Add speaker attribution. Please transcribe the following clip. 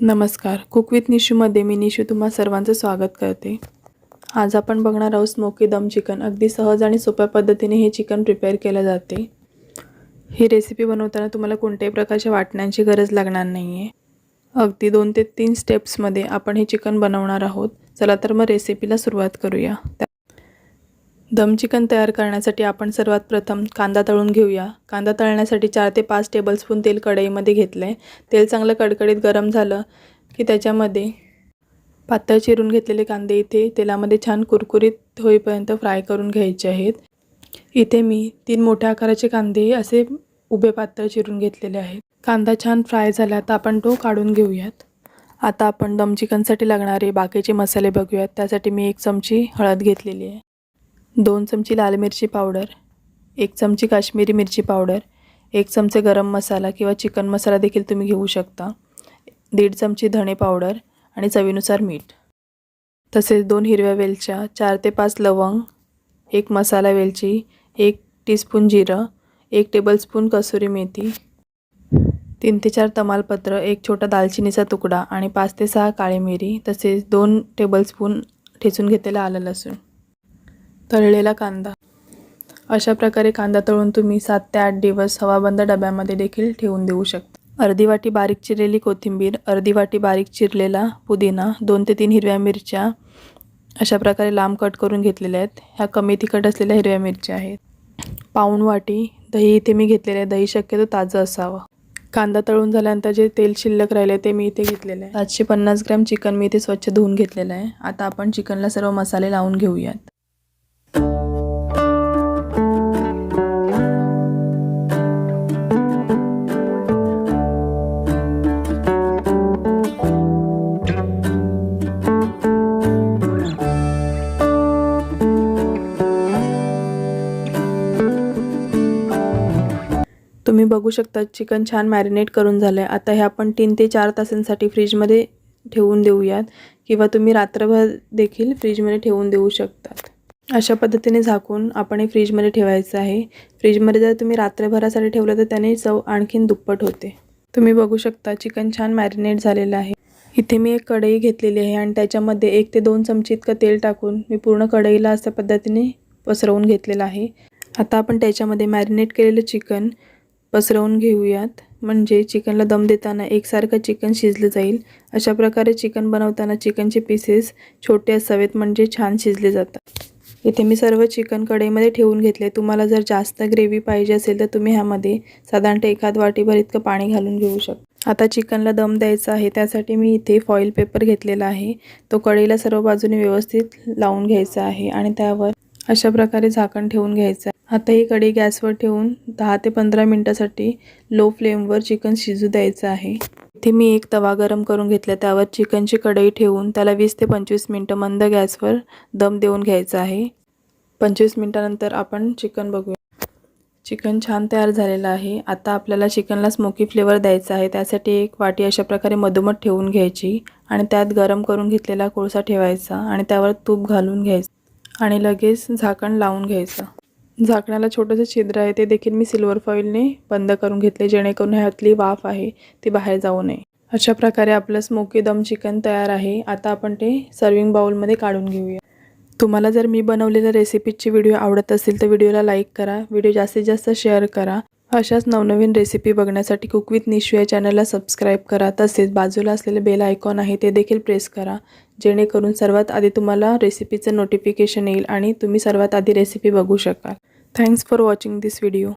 Speaker 1: नमस्कार, cook with निशूमध्ये मी निशू तुम्हा सर्वांचं स्वागत करते। आज आपण बघणार आहोत स्मोकी दम चिकन। अगदी सहज आणि सोप्या पद्धतीने हे चिकन प्रिपेअर केले जाते। ही रेसिपी बनवताना तुम्हाला कोणत्याही प्रकारच्या वाटणांची गरज लागणार नाहीये। अगदी 2 ते 3 स्टेप्समध्ये आपण हे चिकन बनवणार आहोत। चला तर मग रेसिपीला सुरुवात करूया। दम चिकन तयार करण्यासाठी आपण सर्वात प्रथम कांदा तळून घेऊया। कांदा तळण्यासाठी 4 ते 5 टेबलस्पून तेल कढईमध्ये घेतले। तेल चांगलं कडकडीत गरम झालं की त्याच्यामध्ये पातळ चिरून घेतलेले कांदे इथे तेलामध्ये छान कुरकुरीत होईपर्यंत फ्राय करून घ्यायचे आहेत। इथे मी 3 मोठ्या आकाराचे कांदे असे उभे पातळ चिरून घेतलेले आहेत। कांदा छान फ्राय झाला तर आपण तो काढून घेऊयात। आता आपण दम चिकनसाठी लागणारे बाकीचे मसाले बघूयात। त्यासाठी मी 1 चमची हळद घेतलेली आहे, 2 चमची लाल मिरची पावडर, 1 चमची काश्मीरी मिरची पावडर, 1 चमचे गरम मसाला किंवा चिकन मसाला देखील तुम्ही घेऊ शकता, 1.5 चमची धणे पावडर आणि चवीनुसार मीठ। तसेच 2 हिरव्या वेलच्या, 4 ते 5 लवंग, 1 मसाला वेलची, 1 टीस्पून जिरं, 1 टेबलस्पून कसुरी मेथी, 3 ते 4 तमालपत्र, 1 छोटा दालचिनीचा तुकडा आणि 5 ते 6 काळी मिरी, तसेच 2 टेबलस्पून ठेचून घेतलेला आलं लसूण। तळलेला कांदा। अशा प्रकारे कांदा तळून तुम्ही 7 ते 8 दिवस हवाबंद डब्यामध्ये देखील ठेवून देऊ शकता। अर्धी वाटी बारीक चिरलेली कोथिंबीर, अर्धी वाटी बारीक चिरलेला पुदिना, 2 ते 3 हिरव्या मिरच्या अशा प्रकारे लांब कट करून घेतलेल्या आहेत। ह्या कमी तिखट असलेल्या हिरव्या मिरच्या आहेत। पाऊण वाटी दही इथे मी घेतलेले आहे। दही शक्यतो ताजं असावं। कांदा तळून झाल्यानंतर जे तेल शिल्लक राहिले ते मी इथे घेतलेले आहे। 750 ग्रॅम चिकन मी इथे स्वच्छ धुवून घेतलेलं आहे। आता आपण चिकनला सर्व मसाले लावून घेऊयात। तुम्ही बघू शकता चिकन छान मॅरिनेट करून झाले आहे। आता हे आपण 3 ते 4 तासांसाठी फ्रीजमध्ये ठेवून देऊयात किंवा तुम्ही रात्रभर देखील फ्रीजमध्ये ठेवून देऊ शकता। अशा पद्धतीने झाकून आपण हे फ्रीजमध्ये ठेवायचं आहे। फ्रीजमध्ये जर तुम्ही रात्रभरासाठी ठेवलं तर त्याने चव आणखीन दुप्पट होते। तुम्ही बघू शकता चिकन छान मॅरिनेट झालेलं आहे। इथे मी एक कढई घेतलेली आहे आणि त्याच्यामध्ये 1 ते 2 चमचे इतकं तेल टाकून मी पूर्ण कढईला अशा पद्धतीने पसरवून घेतलेलं आहे। आता आपण त्याच्यामध्ये मॅरिनेट केलेलं चिकन पसरवून घेऊयात, म्हणजे चिकनला दम देताना एकसारखं चिकन शिजलं जाईल। अशा प्रकारे चिकन बनवताना चिकनचे पीसेस छोटे असावेत म्हणजे छान शिजले जातात। इथे मी सर्व चिकन कढईमध्ये ठेवून घेतले। तुम्हाला जर जास्त ग्रेव्ही पाहिजे असेल तर तुम्ही ह्यामध्ये साधारणतः 1 वाटीभर इतकं पाणी घालून घेऊ शकता। आता चिकनला दम द्यायचा आहे, त्यासाठी मी इथे फॉईल पेपर घेतलेला आहे। तो कढईला सर्व बाजूने व्यवस्थित लावून घ्यायचा आहे आणि त्यावर अशा प्रकारे झाकण ठेवून घ्यायचं आहे। आता ही कढई गॅसवर ठेवून 10 ते 15 मिनिटांसाठी लो फ्लेमवर चिकन शिजू द्यायचं आहे। इथे मी एक तवा गरम करून घेतला, त्यावर चिकनची कढई ठेवून त्याला 20 ते 25 मिनिटं मंद गॅसवर दम देऊन घ्यायचा आहे। 25 मिनिटांनंतर आपण चिकन बघूया। चिकन छान तयार झालेलं आहे। आता आपल्याला चिकनला स्मोकी फ्लेवर द्यायचा आहे। त्यासाठी एक वाटी अशा प्रकारे मधोमध ठेवून घ्यायची आणि त्यात गरम करून घेतलेला कोळसा ठेवायचा आणि त्यावर तूप घालून घ्यायचं आणि लगेच झाकण लावून घ्यायचं। झाकणाला छोटंसं छिद्र आहे, ते देखील मी सिल्वर फॉईलने बंद करून घेतले, जेणेकरून ह्यातली वाफ आहे ती बाहेर जाऊ नये। अशा प्रकारे आपलं स्मोकी दम चिकन तयार आहे। आता आपण ते सर्विंग बाउलमध्ये काढून घेऊया। तुम्हाला जर मी बनवलेल्या रेसिपीची व्हिडिओ आवडत असेल तर व्हिडिओला लाईक करा, व्हिडिओ जास्तीत जास्त शेअर करा। अशाच नवनवीन रेसिपी बघण्यासाठी कुक विथ निशू या चॅनलला सबस्क्राईब करा। तसेच बाजूला असलेले बेल आयकॉन आहे ते देखील प्रेस करा, जेणेकरून सर्वात आधी तुम्हाला रेसिपीचं नोटिफिकेशन येईल आणि तुम्ही सर्वात आधी रेसिपी बघू शकाल। Thanks for watching this video.